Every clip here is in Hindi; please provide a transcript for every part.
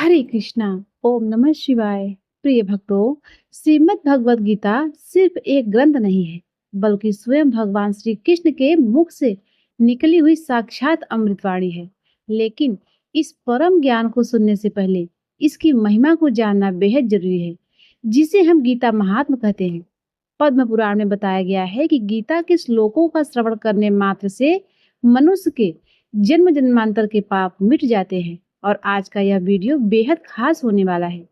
हरे कृष्णा। ओम नमः शिवाय। प्रिय भक्तों, श्रीमद् भगवत गीता सिर्फ एक ग्रंथ नहीं है, बल्कि स्वयं भगवान श्री कृष्ण के मुख से निकली हुई साक्षात अमृतवाणी है। लेकिन इस परम ज्ञान को सुनने से पहले इसकी महिमा को जानना बेहद जरूरी है, जिसे हम गीता महात्म्य कहते हैं। पद्म पुराण में बताया गया है कि गीता के श्लोकों का श्रवण करने मात्र से मनुष्य के जन्म जन्मांतर के पाप मिट जाते हैं। और आज का यह वीडियो बेहद खास होने वाला है।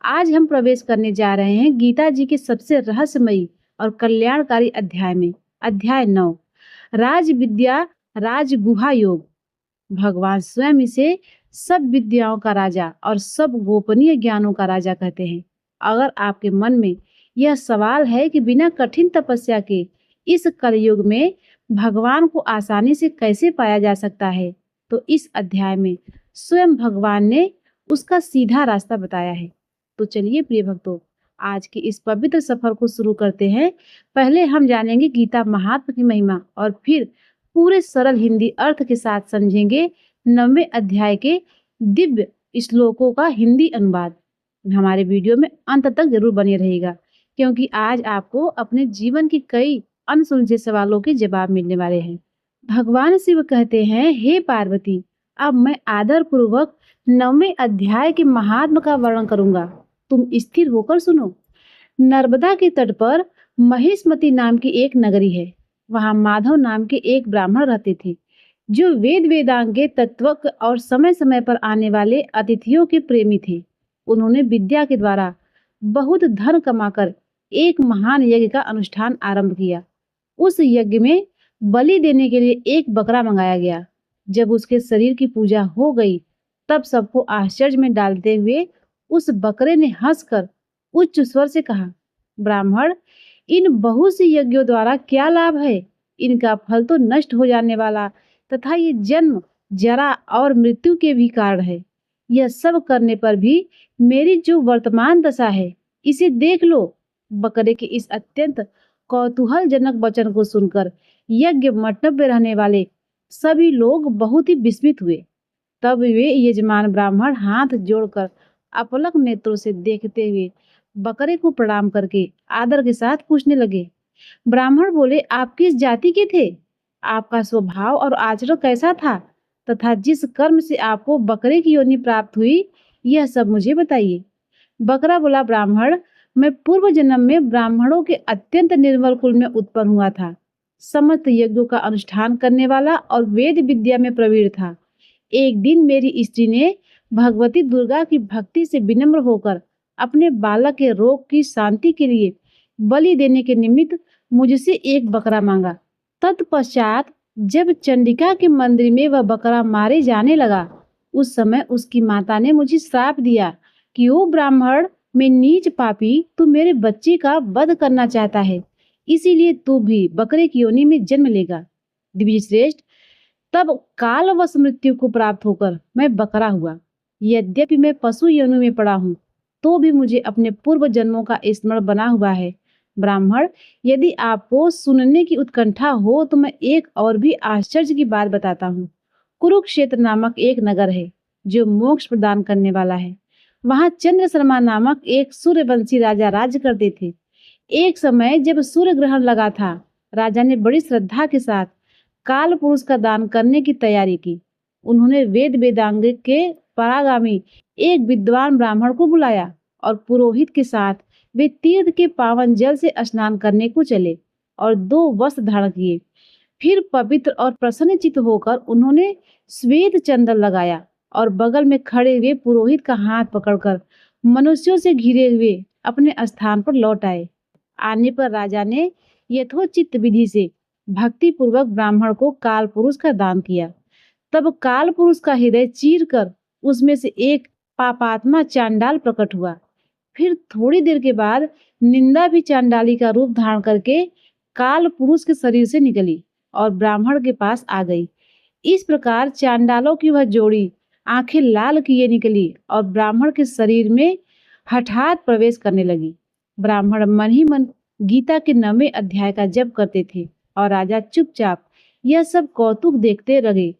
आज हम प्रवेश करने जा रहे हैं गीता जी के सबसे रहस्यमयी और कल्याणकारी अध्याय में। अध्याय 9, राज विद्या राज गुहा योग। भगवान स्वयं इसे सब विद्याओं का राजा और सब गोपनीय ज्ञानों का राजा कहते हैं। अगर आपके मन में यह सवाल है कि बिना कठिन तपस्या के इस कलयुग में भगवान को आसानी से कैसे पाया जा सकता है, तो इस अध्याय में स्वयं भगवान ने उसका सीधा रास्ता बताया है। तो चलिए प्रिय भक्तों, आज की इस पवित्र सफर को शुरू करते हैं। पहले हम जानेंगे गीता महात्म्य की महिमा और फिर पूरे सरल हिंदी अर्थ के साथ समझेंगे 9वें अध्याय के दिव्य श्लोकों का हिंदी अनुवाद। हमारे वीडियो में अंत तक जरूर बने रहेगा, क्योंकि आज आपको अपने जीवन की कई अनसुलझे सवालों के जवाब मिलने वाले हैं। भगवान शिव कहते हैं, हे पार्वती, अब मैं आदर पूर्वक 9वें अध्याय के महात्म का वर्णन करूंगा। तुम स्थिर होकर सुनो। नर्मदा के तट पर महिष्मती नाम की एक नगरी है। वहां माधव नाम के एक ब्राह्मण रहते थे, जो वेद वेदांग के तत्व और समय समय पर आने वाले अतिथियों के प्रेमी थे। उन्होंने विद्या के द्वारा बहुत धन कमाकर एक महान यज्ञ का अनुष्ठान आरंभ किया। उस यज्ञ में बलि देने के लिए एक बकरा मंगाया गया। जब उसके शरीर की पूजा हो गई, तब सबको आश्चर्य में डालते हुए उस बकरे ने हंसकर उच्च स्वर से कहा, ब्राह्मण, इन बहुत सी यज्ञों द्वारा क्या लाभ है? इनका फल तो नष्ट हो जाने वाला तथा ये जन्म, जरा और मृत्यु के भी कारण है। यह सब करने पर भी मेरी जो वर्तमान दशा है, इसे देख लो। बकरे के इस अत्यंत कौतूहलजनक वचन को सुनकर यज्ञ मंडप में रहने वाले सभी लोग बहुत ही विस्मित हुए। तब वे यजमान ब्राह्मण हाथ जोड़कर अपलक नेत्रों से देखते हुए बकरे को प्रणाम करके आदर के साथ पूछने लगे। ब्राह्मण बोले, आप किस जाति के थे? आपका स्वभाव और आचरण कैसा था? तथा जिस कर्म से आपको बकरे की योनि प्राप्त हुई, यह सब मुझे बताइए। बकरा बोला, ब्राह्मण, मैं पूर्व जन्म में ब्राह्मणों के अत्यंत निर्मल कुल में उत्पन्न हुआ था। समस्त यज्ञों का अनुष्ठान करने वाला और वेद विद्या में प्रवीण था। एक दिन मेरी स्त्री ने भगवती दुर्गा की भक्ति से विनम्र होकर अपने बालक के रोग की शांति के लिए बलि देने के निमित्त मुझसे एक बकरा मांगा। तत्पश्चात जब चंडिका के मंदिर में वह बकरा मारे जाने लगा, उस समय उसकी माता ने मुझे श्राप दिया कि ओ ब्राह्मण, मैं नीच पापी, तू मेरे बच्चे का वध करना चाहता है, इसीलिए तू भी बकरे की योनि में जन्म लेगा। दिव्य श्रेष्ठ, तब कालवश मृत्यु को प्राप्त होकर मैं बकरा हुआ। यद्यपि मैं पशु योनि में पड़ा हूँ, तो भी मुझे अपने पूर्व जन्मों का स्मरण बना हुआ है। ब्राह्मण, यदि आपको सुनने की उत्कंठा हो तो मैं एक और भी आश्चर्य की बात बताता हूँ। कुरुक्षेत्र नामक एक नगर है, जो मोक्ष प्रदान करने वाला है। वहां चंद्र शर्मा नामक एक सूर्यवंशी राजा राज्य करते थे। एक समय जब सूर्य ग्रहण लगा था, राजा ने बड़ी श्रद्धा के साथ काल पुरुष का दान करने की तैयारी की। उन्होंने वेद वेदांग के परागामी एक विद्वान ब्राह्मण को बुलाया और पुरोहित के साथ वे तीर्थ के पावन जल से स्नान करने को चले और 2 वस्त्र धारण किए। फिर पवित्र और प्रसन्नचित्त होकर उन्होंने श्वेत चंदन लगाया और बगल में खड़े हुए पुरोहित का हाथ पकड़कर मनुष्यों से घिरे हुए अपने स्थान पर लौट आए। आने पर राजा ने यथोचित विधि से भक्ति पूर्वक ब्राह्मण को काल पुरुष का दान किया। तब काल पुरुष का हृदय चीर कर उसमें से एक पापात्मा चांडाल प्रकट हुआ। फिर थोड़ी देर के बाद निंदा भी चांडाली का रूप धारण करके काल पुरुष के शरीर से निकली और ब्राह्मण के पास आ गई। इस प्रकार चांडालों की वह जोड़ी आंखें लाल किए निकली और ब्राह्मण के शरीर में हठात प्रवेश करने लगी। ब्राह्मण मन ही मन गीता के 9वें अध्याय का जप करते थे और राजा चुपचाप यह सब कौतुक देखते रहे।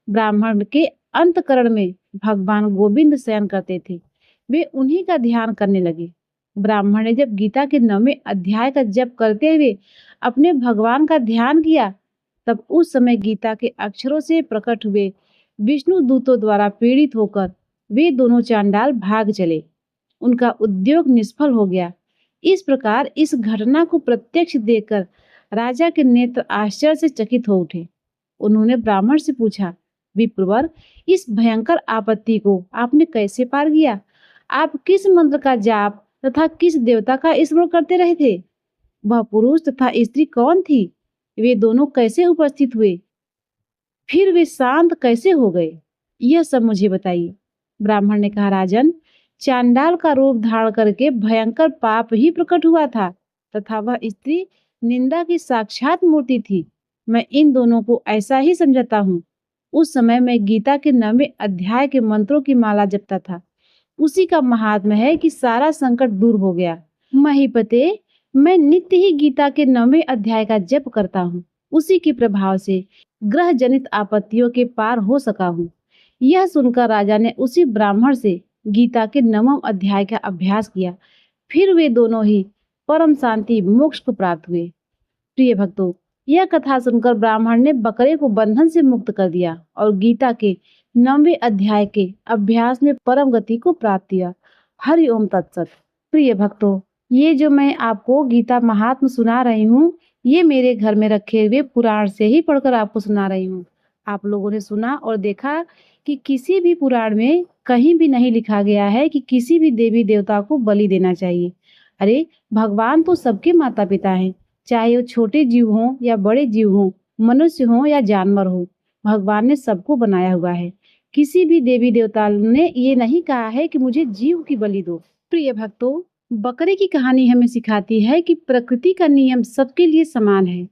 ब्राह्मण के अंतःकरण में भगवान गोविंद शयन करते थे, वे उन्हीं का ध्यान करने लगे। ब्राह्मण ने जब गीता के 9वें अध्याय का जप करते हुए अपने भगवान का ध्यान किया, तब उस समय गीता के अक्षरों से प्रकट हुए विष्णु दूतों द्वारा पीड़ित होकर वे दोनों चांडाल भाग चले। उनका उद्योग निष्फल हो गया। इस प्रकार इस घटना को प्रत्यक्ष देखकर राजा के नेत्र आश्चर्य से चकित हो उठे। उन्होंने ब्राह्मण से पूछा, विप्रवर, इस भयंकर आपत्ति को आपने कैसे पार किया? आप किस मंत्र का जाप तथा किस देवता का स्मरण करते रहे थे? वह पुरुष तथा स्त्री कौन थी? वे दोनों कैसे उपस्थित हुए? फिर वे शांत कैसे हो गए? यह सब मुझे बताइए। ब्राह्मण ने कहा, राजन, चांडाल का रूप धारण करके भयंकर पाप ही प्रकट हुआ था तथा वह स्त्री निंदा की साक्षात मूर्ति थी। मैं इन दोनों को ऐसा ही समझता हूँ। उस समय मैं गीता के 9वें अध्याय के मंत्रों की माला जपता था। उसी का महात्म्य है कि सारा संकट दूर हो गया। महीपते, मैं नित्य ही गीता के 9वें अध्याय का जप करता हूँ। उसी के प्रभाव से ग्रह जनित आपत्तियों के पार हो सका हूँ। यह सुनकर राजा ने उसी ब्राह्मण से गीता के 9वें अध्याय का अभ्यास किया। फिर वे दोनों ही परम शांति मोक्ष को प्राप्त हुए। प्रिय भक्तों, यह कथा सुनकर ब्राह्मण ने बकरे को बंधन से मुक्त कर दिया और गीता के 9वें अध्याय के अभ्यास में परम गति को प्राप्त किया। हरि ओम तत्सत। प्रिय भक्तों, ये जो मैं आपको गीता महात्म सुना रही हूँ, ये मेरे घर में रखे हुए पुराण से ही पढ़कर आपको सुना रही हूँ। आप लोगों ने सुना और देखा कि किसी भी पुराण में कहीं भी नहीं लिखा गया है कि किसी भी देवी देवता को बलि देना चाहिए। अरे, भगवान तो सबके माता पिता हैं, चाहे वो छोटे जीव हों या बड़े जीव हों, मनुष्य हों या जानवर हों। भगवान ने सबको बनाया हुआ है। किसी भी देवी देवता ने ये नहीं कहा है कि मुझे जीव की बलि दो। प्रिय भक्तों, बकरे की कहानी हमें सिखाती है कि प्रकृति का नियम सबके लिए समान है।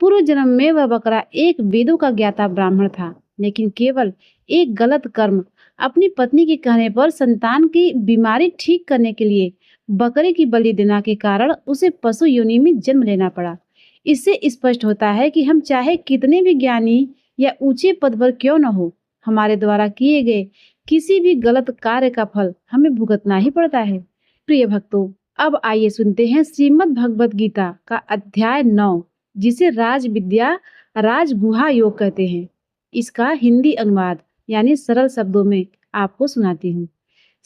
पूर्व जन्म में वह बकरा एक वेदों का ज्ञाता ब्राह्मण था, लेकिन केवल एक गलत कर्म, अपनी पत्नी के कहने पर संतान की बीमारी ठीक करने के लिए बकरे की बलि देने के कारण उसे पशु योनि में जन्म लेना पड़ा। इससे स्पष्ट होता है कि हम चाहे कितने भी ज्ञानी या ऊंचे पद पर क्यों न हो, हमारे द्वारा किए गए किसी भी गलत कार्य का फल हमें भुगतना ही पड़ता है। प्रिय भक्तों, अब आइए सुनते हैं श्रीमद् भगवत गीता का अध्याय 9, जिसे राज विद्या राजगुहा योग कहते हैं। इसका हिंदी अनुवाद यानी सरल शब्दों में आपको सुनाती हूँ।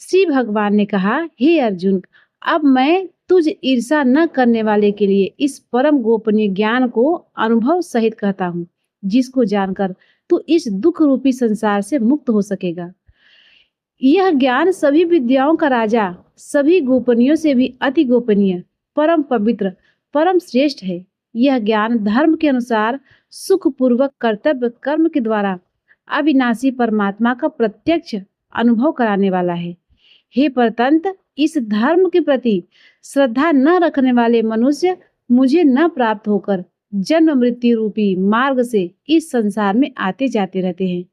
श्री भगवान ने कहा, हे अर्जुन, अब मैं तुझ ईर्षा न करने वाले के लिए इस परम गोपनीय ज्ञान को अनुभव सहित कहता हूँ, जिसको जानकर तू इस दुख रूपी संसार से मुक्त हो सकेगा। यह ज्ञान सभी विद्याओं का राजा, सभी गोपनीयों से भी अति गोपनीय, परम पवित्र, परम श्रेष्ठ है। यह ज्ञान धर्म के अनुसार सुखपूर्वक कर्तव्य कर्म के द्वारा अविनाशी परमात्मा का प्रत्यक्ष अनुभव कराने वाला है। हे परतंत्र, इस धर्म के प्रति श्रद्धा न रखने वाले मनुष्य मुझे न प्राप्त होकर जन्म मृत्यु रूपी मार्ग से इस संसार में आते जाते रहते हैं।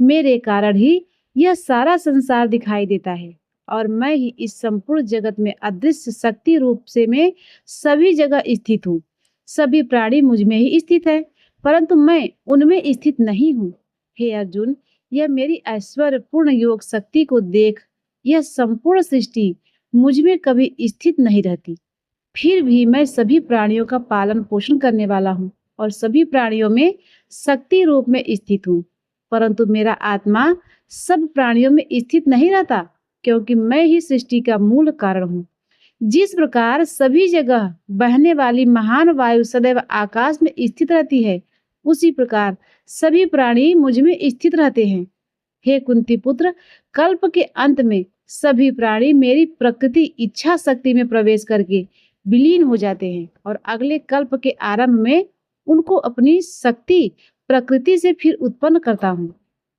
मेरे कारण ही यह सारा संसार दिखाई देता है और मैं ही इस संपूर्ण जगत में अदृश्य शक्ति रूप से मैं सभी जगह स्थित हूँ। सभी प्राणी मुझ में ही स्थित है, परंतु मैं उनमें स्थित नहीं हूँ। हे अर्जुन, यह मेरी ऐश्वर्य पूर्ण योग शक्ति को देख, यह संपूर्ण सृष्टि मुझ में कभी स्थित नहीं रहती। फिर भी मैं सभी प्राणियों का पालन पोषण करने वाला हूँ और सभी प्राणियों में शक्ति रूप में स्थित हूँ, परंतु मेरा आत्मा सब प्राणियों में स्थित नहीं रहता, क्योंकि मैं ही सृष्टि का मूल कारण हूँ। जिस प्रकार सभी जगह बहने वाली महान वायु सदैव आकाश में स्थित रहती है, उसी प्रकार सभी प्राणी मुझ में स्थित रहते हैं। हे कुंती पुत्र, कल्प के अंत में सभी प्राणी मेरी प्रकृति इच्छा शक्ति में प्रवेश करके विलीन हो जाते हैं और अगले कल्प के आरंभ में उनको अपनी शक्ति प्रकृति से फिर उत्पन्न करता हूँ।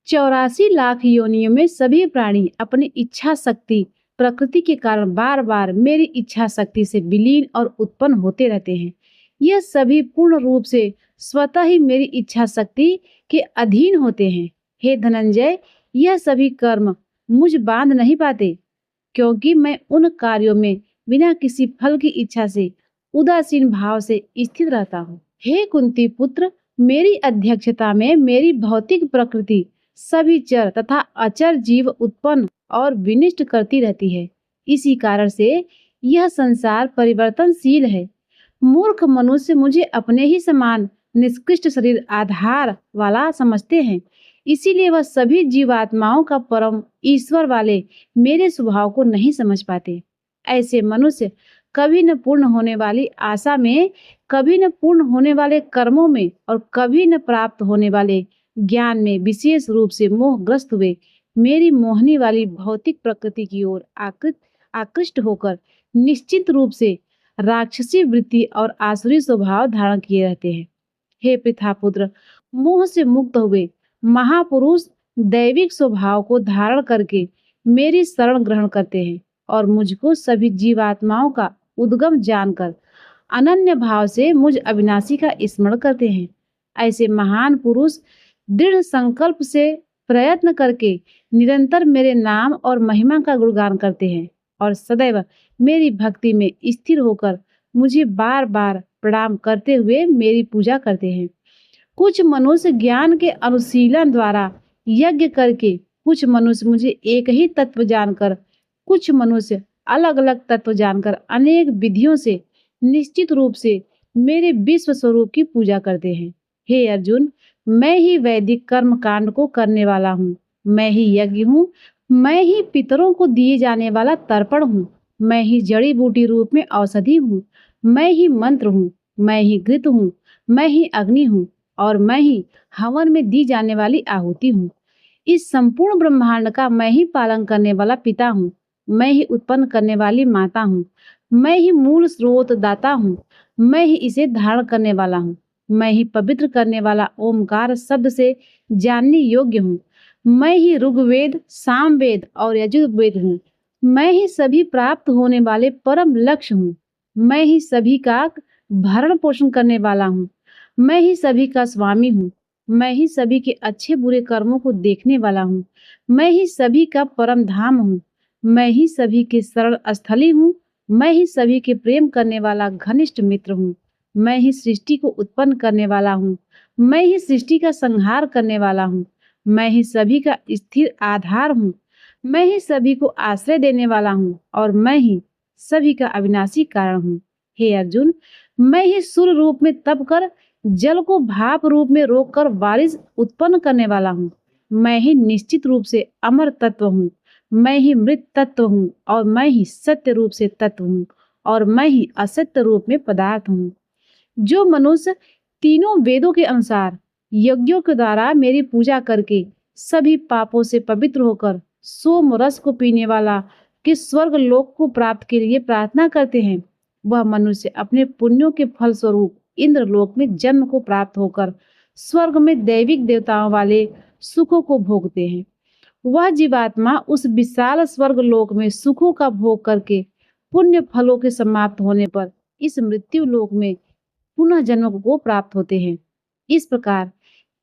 84 लाख योनियों में सभी प्राणी अपनी इच्छा शक्ति प्रकृति के कारण बार बार मेरी इच्छा शक्ति से विलीन और उत्पन्न होते रहते हैं। यह सभी पूर्ण रूप से स्वतः ही मेरी इच्छा शक्ति के अधीन होते हैं। हे धनंजय, यह सभी कर्म मुझ बांध नहीं पाते, क्योंकि मैं उन कार्यों में बिना किसी फल की इच्छा से उदासीन भाव से स्थित रहता हूँ। हे कुंती पुत्र, मेरी अध्यक्षता में मेरी भौतिक प्रकृति सभी चर तथा अचर जीव उत्पन्न और विनिष्ट करती रहती है। इसी कारण से यह संसार परिवर्तनशील है। मूर्ख मनुष्य मुझे अपने ही समान निष्कृष्ट शरीर आधार वाला समझते हैं। इसीलिए वह सभी जीवात्माओं का परम ईश्वर वाले मेरे स्वभाव को नहीं समझ पाते। ऐसे मनुष्य कभी न पूर्ण होने वाली आशा में, कभी न पूर्ण होने वाले कर्मों में और कभी न प्राप्त होने वाले ज्ञान में विशेष रूप से मोहग्रस्त हुए मेरी मोहनी वाली भौतिक प्रकृति की ओर आकृष्ट होकर निश्चित रूप से राक्षसी वृत्ति और आसुरी स्वभाव धारण किए रहते हैं। हे पृथापुत्र, मोह से मुक्त हुए महापुरुष दैविक स्वभाव को धारण करके मेरी शरण ग्रहण करते हैं और मुझको सभी जीवात्माओं का उद्गम जानकर अनन्य भाव से मुझ अविनाशी का स्मरण करते हैं। ऐसे महान पुरुष दृढ़ संकल्प से प्रयत्न करके निरंतर मेरे नाम और महिमा का गुणगान करते हैं और सदैव मेरी भक्ति में स्थिर होकर मुझे बार बार प्रणाम करते हुए मेरी पूजा करते हैं। कुछ मनुष्य ज्ञान के अनुशीलन द्वारा यज्ञ करके, कुछ मनुष्य मुझे एक ही तत्व जानकर, कुछ मनुष्य अलग अलग तत्व जानकर अनेक विधियों से निश्चित रूप से मेरे विश्व स्वरूप की पूजा करते हैं। हे अर्जुन, मैं ही वैदिक कर्म कांड को करने वाला हूँ, मैं ही यज्ञ हूँ, मैं ही पितरों को दिए जाने वाला तर्पण हूँ, मैं ही जड़ी बूटी रूप में औषधि हूँ, मैं ही मंत्र हूँ, मैं ही घृत हूँ, मैं ही अग्नि हूँ और मैं ही हवन में दी जाने वाली आहुति हूँ। इस संपूर्ण ब्रह्मांड का मैं ही पालन करने वाला पिता हूँ, मैं ही उत्पन्न करने वाली माता हूँ, मैं ही मूल स्रोत दाता हूँ, मैं ही इसे धारण करने वाला हूँ, मैं ही पवित्र करने वाला ओमकार शब्द से जानने योग्य हूँ, मैं ही ऋग्वेद, सामवेद और यजुर्वेद हूँ, मैं ही सभी प्राप्त होने वाले परम लक्ष्य हूँ, मैं ही सभी का भरण पोषण करने वाला हूँ, मैं ही सभी का स्वामी हूँ, मैं ही सभी के अच्छे बुरे कर्मों को देखने वाला हूँ, मैं ही सभी का परम धाम हूँ, मैं ही सभी के शरण स्थली हूँ, मैं ही सभी के प्रेम करने वाला घनिष्ठ मित्र हूँ, मैं ही सृष्टि को उत्पन्न करने वाला हूँ, मैं ही सृष्टि का संहार करने वाला हूँ, मैं ही सभी का स्थिर आधार हूँ, मैं ही सभी को आश्रय देने वाला हूँ और मैं ही सभी का अविनाशी कारण हूँ। हे अर्जुन, मैं ही सूर्य रूप में तप कर जल को भाप रूप में रोककर बारिश उत्पन्न करने वाला हूँ। मैं ही निश्चित रूप से अमर तत्व हूँ, मैं ही मृत तत्व हूँ और मैं ही सत्य रूप से तत्व हूँ और मैं ही असत्य रूप में पदार्थ हूँ। जो मनुष्य तीनों वेदों के अनुसार यज्ञों के द्वारा मेरी पूजा करके सभी पापों से पवित्र होकर सोम रस को पीने वाला कि स्वर्ग लोक को प्राप्त के लिए प्रार्थना करते हैं, वह मनुष्य अपने पुण्यों के फल स्वरूप इंद्रलोक में जन्म को प्राप्त होकर स्वर्ग में दैविक देवताओं वाले सुखों को भोगते हैं। वह जीवात्मा उस विशाल स्वर्ग लोक में सुखों का भोग करके पुण्य फलों के समाप्त होने पर इस मृत्यु लोक में पुनः जन्म को प्राप्त होते हैं। इस प्रकार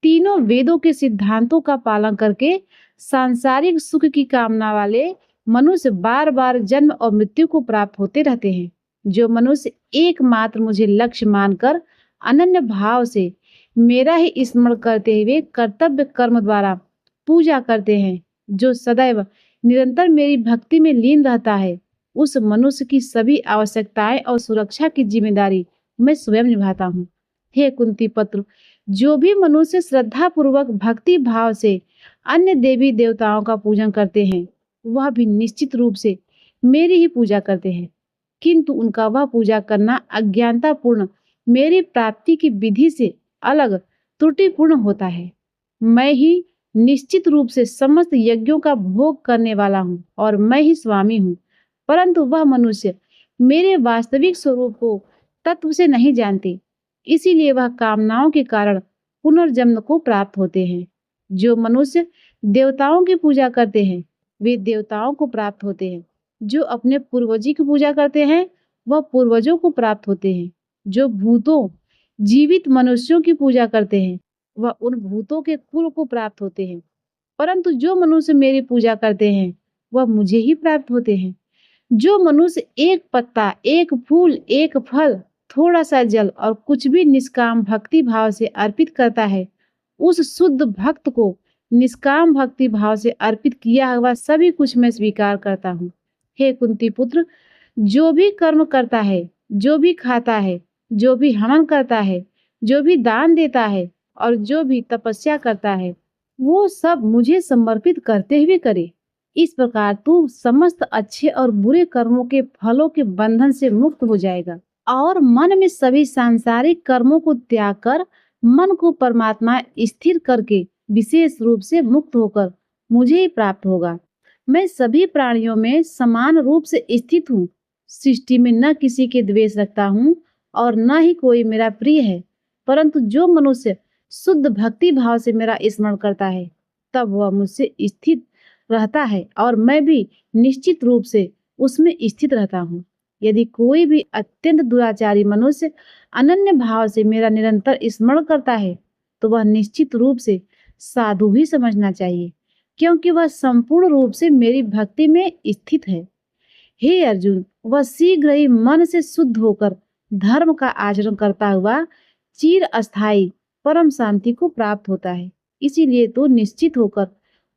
तीनों वेदों के सिद्धांतों का पालन करके सांसारिक सुख की कामना वाले मनुष्य बार बार जन्म और मृत्यु को प्राप्त होते रहते हैं। जो मनुष्य एकमात्र मुझे लक्ष्य मानकर अनन्य भाव से मेरा ही स्मरण करते हुए कर्तव्य कर्म द्वारा पूजा करते हैं, जो सदैव निरंतर मेरी भक्ति में लीन रहता है, उस मनुष्य की सभी आवश्यकताएं और सुरक्षा की जिम्मेदारी मैं स्वयं निभाता हूँ। हे कुंती पुत्र, जो भी मनुष्य श्रद्धा पूर्वक भक्ति भाव से अन्य देवी देवताओं का पूजन करते हैं, वह भी निश्चित रूप से मेरी ही पूजा करते हैं, किंतु उनका वह पूजा करना अज्ञानता पूर्ण मेरी प्राप्ति की विधि से अलग त्रुटिपूर्ण होता है। मैं ही निश्चित रूप से समस्त यज्ञों का भोग करने वाला हूँ और मैं ही स्वामी हूँ, परंतु वह मनुष्य मेरे वास्तविक स्वरूप को तत्व से नहीं जानते, इसीलिए वह कामनाओं के कारण पुनर्जन्म को प्राप्त होते हैं। जो मनुष्य देवताओं की पूजा करते हैं, वे देवताओं को प्राप्त होते हैं। जो अपने पूर्वजों की पूजा करते हैं, वह पूर्वजों को प्राप्त होते हैं। जो भूतों जीवित मनुष्यों की पूजा करते हैं, वह उन भूतों के कुल को प्राप्त होते हैं। परंतु जो मनुष्य मेरी पूजा करते हैं, वह मुझे ही प्राप्त होते हैं। जो मनुष्य एक पत्ता, एक फूल, एक फल, थोड़ा सा जल और कुछ भी निष्काम भक्ति भाव से अर्पित करता है, उस शुद्ध भक्त को निष्काम भक्ति भाव से अर्पित किया हुआ सभी कुछ मैं स्वीकार करता हूँ। हे कुंती पुत्र, जो भी कर्म करता है, जो भी खाता है, जो भी हवन करता है, जो भी दान देता है और जो भी तपस्या करता है, वो सब मुझे समर्पित करते हुए करे। इस प्रकार तू समस्त अच्छे और बुरे कर्मों के फलों के बंधन से मुक्त हो जाएगा और मन में सभी सांसारिक कर्मों को त्याग कर मन को परमात्मा स्थिर करके विशेष रूप से मुक्त होकर मुझे ही प्राप्त होगा। मैं सभी प्राणियों में समान रूप से स्थित हूँ। सृष्टि में न किसी के द्वेष रखता हूँ और न ही कोई मेरा प्रिय है, परंतु जो मनुष्य शुद्ध भक्ति भाव से मेरा स्मरण करता है, तब वह मुझसे स्थित रहता है और मैं भी निश्चित रूप से उसमें स्थित रहता हूँ। यदि कोई भी अत्यंत दुराचारी मनुष्य अनन्य भाव से मेरा निरंतर स्मरण करता है, तो वह निश्चित रूप से साधु ही समझना चाहिए, क्योंकि वह संपूर्ण रूप से मेरी भक्ति में स्थित है। हे अर्जुन, वह शीघ्र ही मन से शुद्ध होकर धर्म का आचरण करता हुआ चिर अस्थायी परम शांति को प्राप्त होता है। इसीलिए तो निश्चित होकर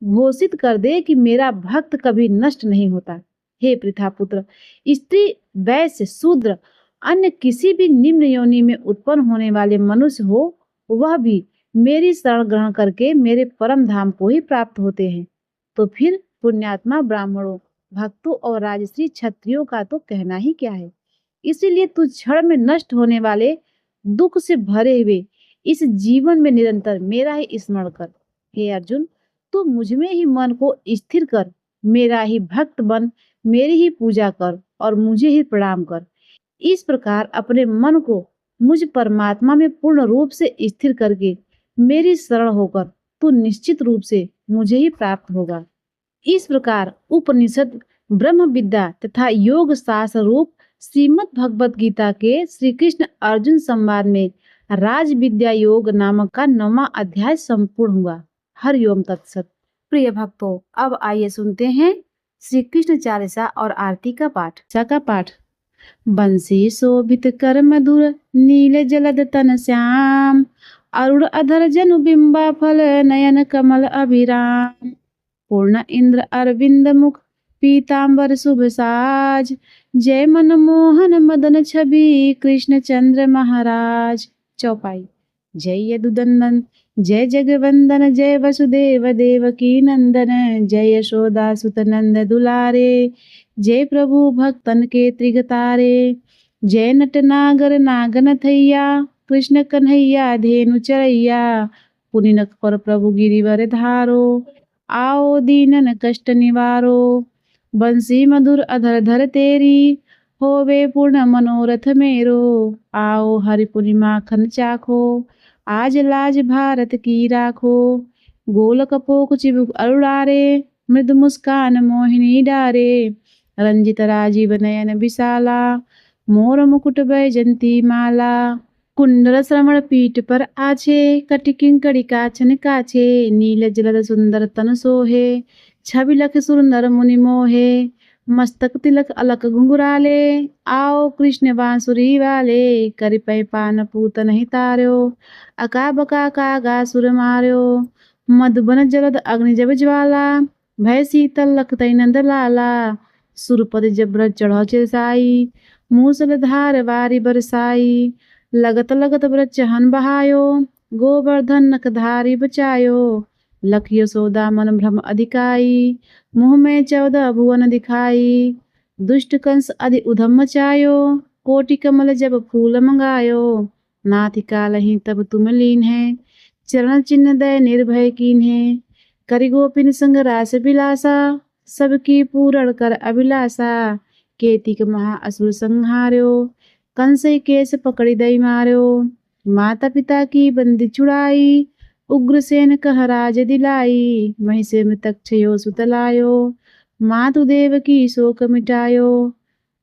घोषित कर दे कि मेरा भक्त कभी नष्ट नहीं होता। हे पृथापुत्र, स्त्री, वैश्य, शूद्र, अन्य किसी भी निम्न योनि में उत्पन्न होने वाले मनुष्य हो, वह भी मेरी शरण ग्रहण करके मेरे परम धाम को ही प्राप्त होते हैं। तो फिर पुण्यात्मा ब्राह्मणों, भक्तों और राजश्री क्षत्रियों का तो कहना ही क्या है। इसीलिए तू क्षण में नष्ट होने वाले दुख से भरे हुए इस जीवन में निरंतर मेरा ही स्मरण कर। हे अर्जुन, तू मुझ में ही मन को स्थिर कर, मेरा ही भक्त बन, मेरी ही पूजा कर और मुझे ही प्रणाम कर। इस प्रकार अपने मन को मुझ परमात्मा में पूर्ण रूप से स्थिर करके मेरी शरण होकर तू निश्चित रूप से मुझे ही प्राप्त होगा। इस प्रकार उपनिषद, ब्रह्म विद्या तथा योग शास्त्र रूप श्रीमद् भगवत गीता के श्री कृष्ण अर्जुन संवाद में राज विद्या योग नामक का 9वां अध्याय संपूर्ण हुआ। हरिओम तत्सत। प्रिय भक्तों, अब आइए सुनते हैं श्री कृष्ण चालीसा और आरती का पाठ। बंसी शोभित कर मधुर नील जलद तन श्याम, अरुण अधर जनु बिंबा फल नयन कमल अभिराम। पूर्ण इंद्र अरविंद मुख पीतांबर शुभ साज, जय मनमोहन मदन छवि कृष्ण चंद्र महाराज। चौपाई। जय यदुनंदन, जय जगवंदन, जय वसुदेव देवकी नंदन, जय यशोदा सुत नंद दुलारे, जय प्रभु भक्तन के त्रिगतारे। जय नटनागर नागन थैया, कृष्ण कन्हैया धेनु चरैया, पुनिनक पर प्रभु गिरिवर धारो, आओ दीनन कष्ट निवारो। बंसी मधुर अधर धर तेरी, होवे पूर्ण मनोरथ मेरो, आओ हरिपुरी माखन चाखो, आज लाज भारत की राखो। गोल कपोक चिबुक अरुड़ारे, मृदु मुस्कान मोहिनी डारे, रंजित राजीव नयन विशाला, मोर मुकुट बैजंती माला। कुंडल श्रवण पीठ पर आछे, कटि किंकड़ी काछन काछे, नील जलद सुंदर तन सोहे, छवि लख सुर नर मुनि मोहे। मस्तक तिलक अलक घुंघराले, आओ कृष्ण बांसुरी वाले, करि पै पान पूतन ही तार्यो, अका बका कागा सुर मार्यो। मधुबन जलद अग्नि जब ज्वाला, भय शीतल लख तै नंद लाला, सुरपद जब चढ़ो चिरसाई, मूसल धार वारी बरसाई। लगत लगत ब्रज चहन बहायो, गोवर्धन नखधारी बचायो, लख यशोदा मन भ्रम अधिकाई, मुँह में 14 भुवन दिखाई। दुष्ट कंस अधि उधम मचायो, कोटि कमल जब फूल मंगायो, नाथ कालहि तब तुम लीन है, चरण चिन्ह दय निर्भय कीन्हे। करि गोपिन संग रास बिलासा, सबकी पूरण कर अभिलाषा। केतिक महा असुर संहार्यो, कंसई केस पकड़ी दई मार्यो। माता पिता की बंदी छुड़ाई, उग्रसेन कह राज दिलाई। महिषे मृतक छयो सुतलायो, मातु देव की शोक मिटायो।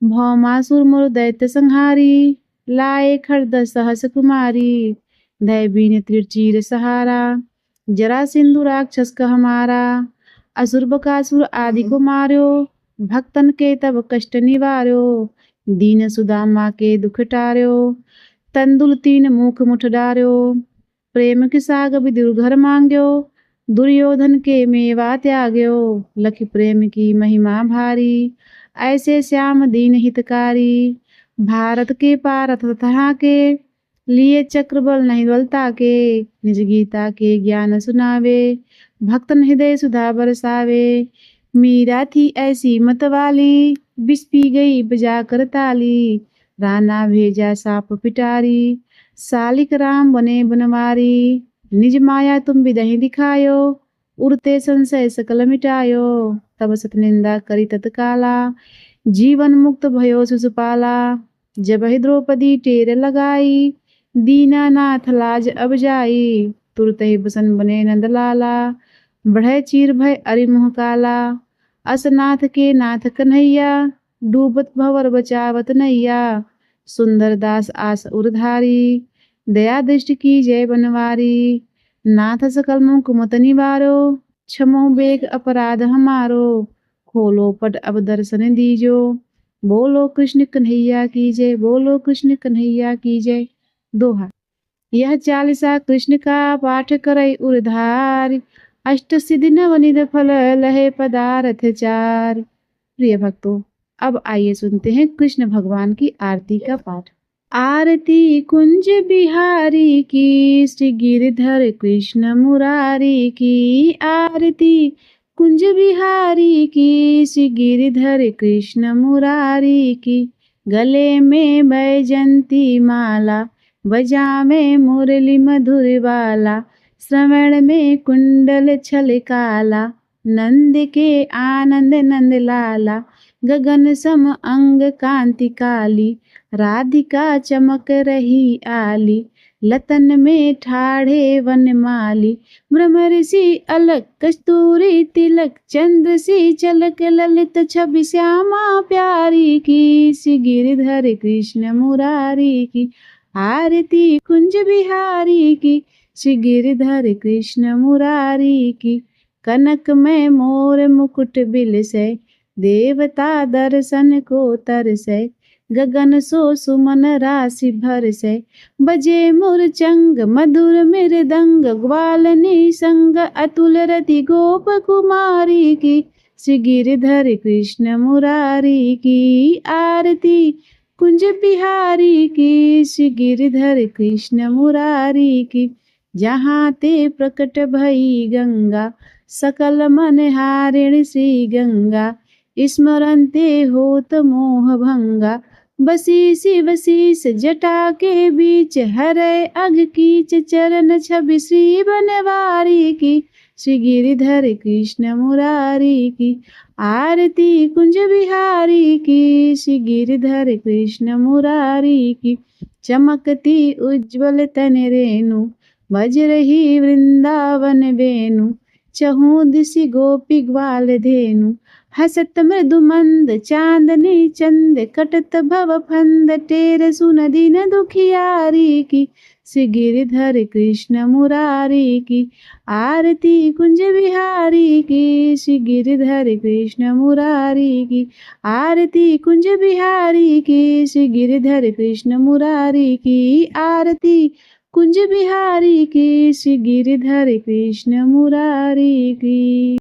भौमासुर मोर दैत्य संहारी, लाए खरद सहस कुमारी। दय बीन त्रिचीर सहारा, जरा सिंधु राक्षस कह मारा। असुर बकासुर आदि को मार्यो, भक्तन के तब कष्ट निवार्यो। दीन सुदामा के दुख टार्यो, तंदुल 3 मुख मुठ डार्यो। प्रेम के साग विदुर घर मांग्यो, दुर्योधन के मेवा त्याग्यो, लखि प्रेम की महिमा भारी। ऐसे श्याम दीन हितकारी, भारत के पारथ तथा के। लिए चक्र बल नहीं बलता के, निज गीता के ज्ञान सुनावे। भक्तन हृदय सुधा बरसावे, मीरा थी ऐसी मत वाली। विष पी गई बजा कर ताली, राणा भेजा साप पिटारी। सालिक राम बने बनवारी, निज माया तुम विदहि दिखायो। उड़ते संशय सकल मिटायो, तब सत निंदा करी तत्काला। जीवन मुक्त भयो शिशुपाला, जब ही द्रौपदी टेर लगाई। दीनानाथ लाज अब जाई, तुरत ही बसन बने नंदलाला। बढ़े चीर भय अरिमुह काला, असनाथ के नाथ कन्हैया। डूबत भंवर बचावत नैया, सुंदर दास आस उरधारी। दया दृष्टि की जय बनवारी, नाथ सकल मुख मत निवारो। क्षमो बेग अपराध हमारो, खोलो पट अब दर्शन दीजो। बोलो कृष्ण कन्हैया की जय, बोलो कृष्ण कन्हैया की जय। दोहा। यह चालीसा कृष्ण का पाठ करई उरधार। अष्ट सिद्धि नवनिध फल लहे पदार्थ चार। प्रिय भक्तों, अब आइए सुनते हैं कृष्ण भगवान की आरती का पाठ। आरती कुंज बिहारी की, श्री गिरधर कृष्ण मुरारी की। आरती कुंज बिहारी की, श्री गिरधर कृष्ण मुरारी की। गले में बैजंती माला, बजावे मुरली मधुर बाला। श्रवण में कुंडल छल काला, नंद के आनंद नंद लाला। गगन सम अंग कांति काली, राधिका चमक रही आली। लतन में ठाढ़े वनमाली, भ्रमरसी अलक कस्तूरी तिलक। चंद्र सी चलक ललित छवि श्यामा प्यारी की। श्री गिरधर कृष्ण मुरारी की। आरती कुंज बिहारी की, श्री गिरधर कृष्ण मुरारी की। कनक में मोर मुकुट बिलसै, देवता दर्शन को तरसै। गगन सो सुमन राशि भरसै, बजे मुरचंग मधुर मृदंग। ग्वालनी संग अतुल रति गोप कुमारी की। श्री गिरधर कृष्ण मुरारी की। आरती कुंज बिहारी की, श्री गिरधर कृष्ण मुरारी की। जहाँ ते प्रकट भई गंगा, सकल मन हारिणी श्री गंगा। स्मरन्ते होत मोह भंगा, बसी वशीष जटा के बीच। हरै अग कीच चरण छवि श्री बनवारी की। श्री गिरधर कृष्ण मुरारी की। आरती कुंज बिहारी की, श्री गिरधर कृष्ण मुरारी की। चमकती उज्ज्वल तन रेणु, बज रही वृंदावन वेणु। चहु दिशि गोपी ग्वाल धेनु, हसत मृदु मंद चांदनी चंद। कटत भव फंद टेर सुन दीन दुखियारी की। श्री गिरधर कृष्ण मुरारी की। आरती कुंज बिहारी की, श्री गिरधर कृष्ण मुरारी की। आरती कुंज बिहारी की, श्री गिरधर कृष्ण मुरारी की। आरती कुंज बिहारी की, श्री गिरधर कृष्ण मुरारी की।